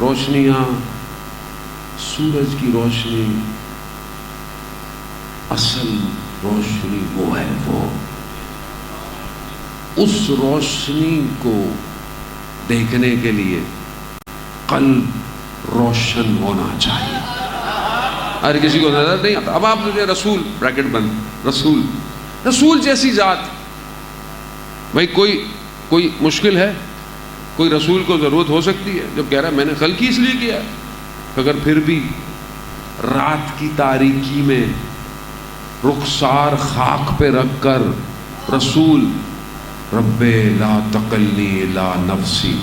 روشنیاں، سورج کی روشنی، اصل روشنی وہ ہے، وہ اس روشنی کو دیکھنے کے لیے قلب روشن ہونا چاہیے۔ ہر کسی کو نظر نہیں آتا۔ اب آپ مجھے رسول بریکٹ بند، رسول جیسی ذات، بھائی کوئی مشکل ہے؟ کوئی رسول کو ضرورت ہو سکتی ہے جب کہہ رہا ہے میں نے خلق ہی اس لیے کیا ہے؟ اگر پھر بھی رات کی تاریکی میں رخسار خاک پہ رکھ کر رسول رب لا تقلنی الا نفسی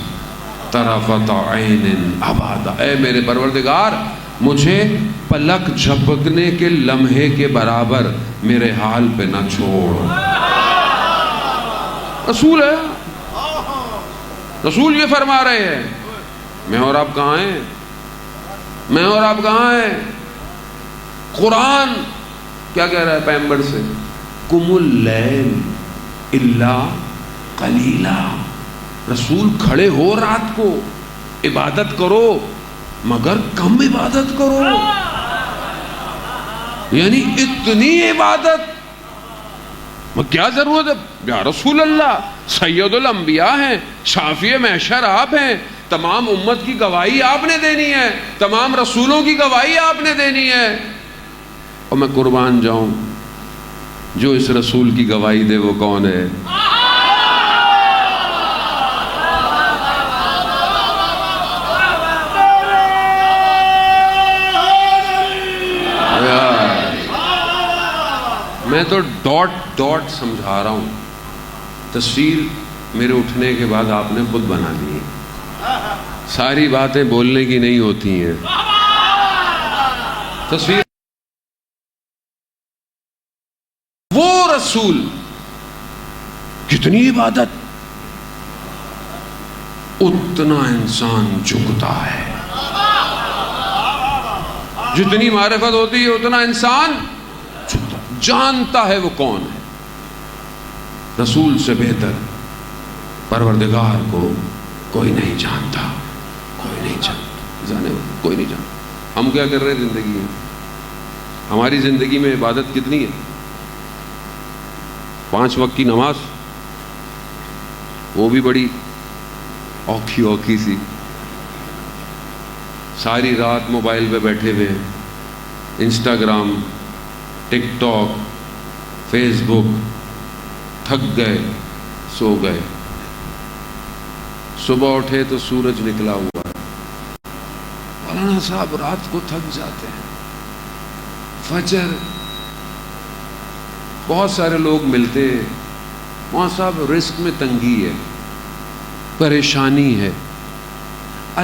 طرفت عین ابدا، اے میرے پروردگار مجھے پلک جھپکنے کے لمحے کے برابر میرے حال پہ نہ چھوڑ۔ رسول ہے، رسول یہ فرما رہے ہیں، میں اور آپ کہاں ہیں؟ میں اور آپ کہاں ہیں؟ قرآن کیا کہہ رہا ہے پیغمبر سے؟ قم اللیل الا قلیلا، رسول کھڑے ہو رات کو، عبادت کرو مگر کم عبادت کرو، یعنی اتنی عبادت کیا ضرورت ہے؟ یا رسول اللہ سید الانبیاء ہیں، شافی محشر آپ ہیں، تمام امت کی گواہی آپ نے دینی ہے، تمام رسولوں کی گواہی آپ نے دینی ہے، اور میں قربان جاؤں جو اس رسول کی گواہی دے وہ کون ہے؟ میں تو ڈاٹ سمجھا رہا ہوں، تصویر میرے اٹھنے کے بعد آپ نے خود بنا لی ہے، ساری باتیں بولنے کی نہیں ہوتی ہیں، تصویر وہ رسول کتنی عبادت، اتنا انسان جھکتا ہے، جتنی معرفت ہوتی ہے اتنا انسان جانتا ہے وہ کون ہے۔ رسول سے بہتر پروردگار کو کوئی نہیں جانتا، کوئی نہیں جانتا، کوئی نہیں جانتا۔ ہم کیا کر رہے ہیں زندگی میں؟ ہماری زندگی میں عبادت کتنی ہے؟ 5 وقت کی نماز، وہ بھی بڑی اوکھی سی، ساری رات موبائل پہ بیٹھے ہوئے، انسٹاگرام، ٹک ٹاک، فیس بک، تھک گئے سو گئے، صبح اٹھے تو سورج نکلا ہوا ہے، مولانا صاحب رات کو تھک جاتے ہیں، فجر بہت سارے لوگ ملتے ہیں، وہاں صاحب رزق میں تنگی ہے، پریشانی ہے،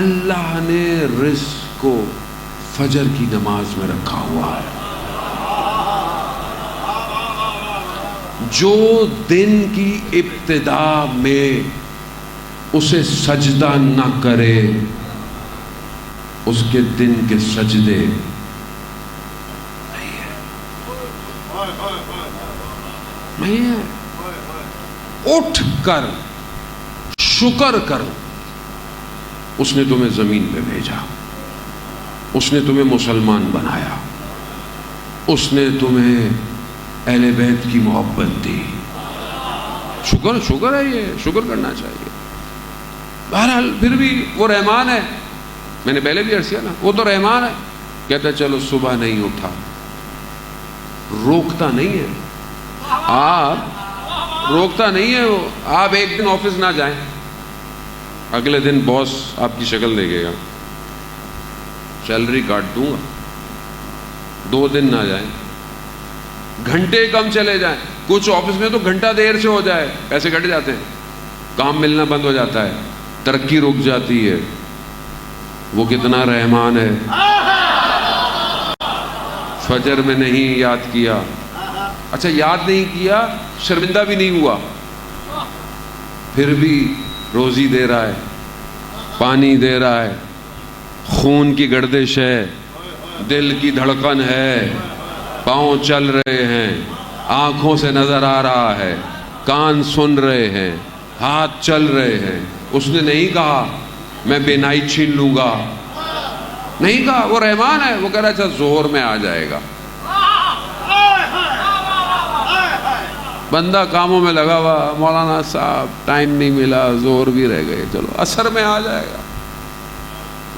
اللہ نے رزق کو فجر کی نماز میں رکھا ہوا ہے۔ جو دن کی ابتدا میں اسے سجدہ نہ کرے اس کے دن کے سجدے نہیں ہے۔ اٹھ کر شکر کرو، اس نے تمہیں زمین پہ بھیجا، اس نے تمہیں مسلمان بنایا، اس نے تمہیں اہل بیت کی محبت دی، شکر ہے، یہ شکر کرنا چاہیے۔ بہرحال پھر بھی وہ رحمان ہے، میں نے پہلے بھی عرض کیا نا، وہ تو رحمان ہے، کہتا ہے چلو صبح نہیں اٹھا، روکتا نہیں ہے، آپ روکتا نہیں ہے وہ، آپ ایک دن آفس نہ جائیں، اگلے دن باس آپ کی شکل دیکھے گا، سیلری کاٹ دوں گا، 2 دن نہ جائیں، گھنٹے کم چلے جائیں، کچھ آفس میں تو گھنٹہ دیر سے ہو جائے پیسے کٹ جاتے ہیں، کام ملنا بند ہو جاتا ہے، ترقی رک جاتی ہے، وہ کتنا رحمان ہے، فجر میں نہیں یاد کیا، اچھا یاد نہیں کیا، شرمندہ بھی نہیں ہوا، پھر بھی روزی دے رہا ہے، پانی دے رہا ہے، خون کی گردش ہے، دل کی دھڑکن ہے، پاؤں چل رہے ہیں، آنکھوں سے نظر آ رہا ہے، کان سن رہے ہیں، ہاتھ چل رہے ہیں، اس نے نہیں کہا میں بینائی چھین لوں گا، نہیں کہا وہ رحمان ہے. وہ کہہ رہا اچھا ظہر میں آ جائے گا. بندہ کاموں میں لگا ہوا, مولانا صاحب ٹائم نہیں ملا, ظہر بھی رہ گئے, چلو عصر میں آ جائے گا.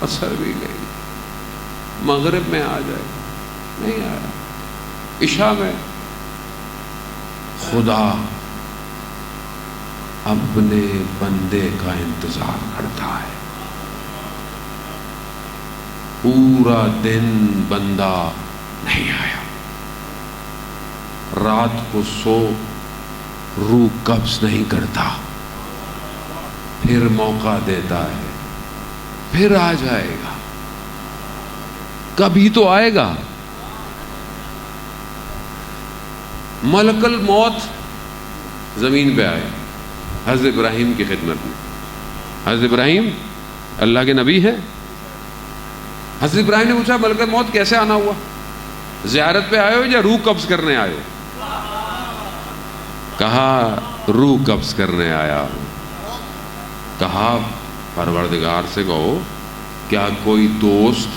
عصر بھی گئی, مغرب میں آ جائے گا, نہیں آیا. عشاء میں خدا اپنے بندے کا انتظار کرتا ہے. پورا دن بندہ نہیں آیا, رات کو سو, روح قبض نہیں کرتا, پھر موقع دیتا ہے, پھر آ جائے گا, کبھی تو آئے گا. ملک الموت زمین پہ آئے حضرت ابراہیم کی خدمت میں. حضرت ابراہیم اللہ کے نبی ہیں. حضرت ابراہیم نے پوچھا ملک الموت کیسے آنا ہوا, زیارت پہ آئے ہو یا روح قبض کرنے آئے ہو؟ کہا روح قبض کرنے آیا ہوں. کہا پروردگار سے کہو کیا کوئی دوست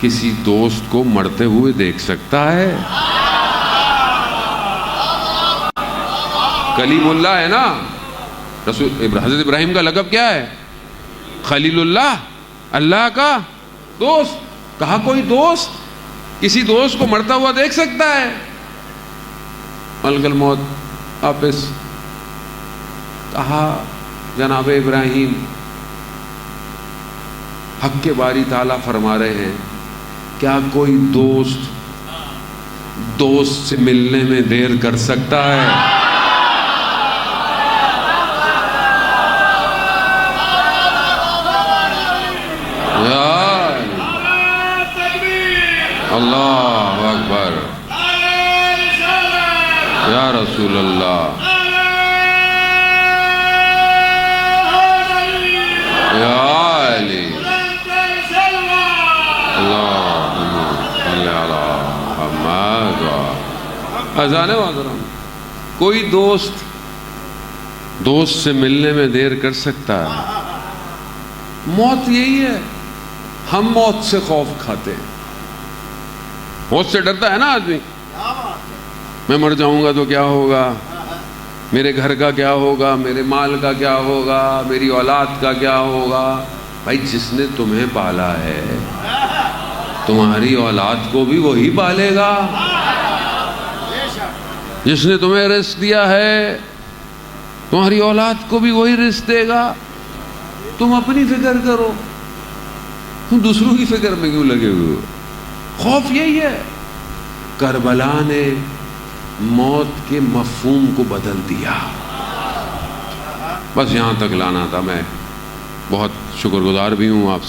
کسی دوست کو مرتے ہوئے دیکھ سکتا ہے؟ کلیم اللہ ہے نا حضرت ابراہیم کا لقب کیا ہے؟ خلیل اللہ, اللہ کا دوست. کہا کوئی دوست کسی دوست کو مرتا ہوا دیکھ سکتا ہے؟ ملک الموت واپس. کہا جناب ابراہیم حق کے باری تعالیٰ فرما رہے ہیں کیا کوئی دوست سے ملنے میں دیر کر سکتا ہے؟ اللہ اکبر, یا رسول اللہ, یا علی, اللہم صلی علی محمد. اذان محترم, کوئی دوست سے ملنے میں دیر کر سکتا ہے؟ موت یہی ہے. ہم موت سے خوف کھاتے ہیں, موت سے ڈرتا ہے نا آدمی. میں مر جاؤں گا تو کیا ہوگا, میرے گھر کا کیا ہوگا, میرے مال کا کیا ہوگا, میری اولاد کا کیا ہوگا. بھائی جس نے تمہیں پالا ہے تمہاری اولاد کو بھی وہی پالے گا. جس نے تمہیں رزق دیا ہے تمہاری اولاد کو بھی وہی رزق دے گا. تم اپنی فکر کرو, تم دوسروں کی فکر میں کیوں لگے ہوئے ہو؟ خوف یہی ہے. کربلا نے موت کے مفہوم کو بدل دیا. بس یہاں تک لانا تھا. میں بہت شکر گزار بھی ہوں آپ سے.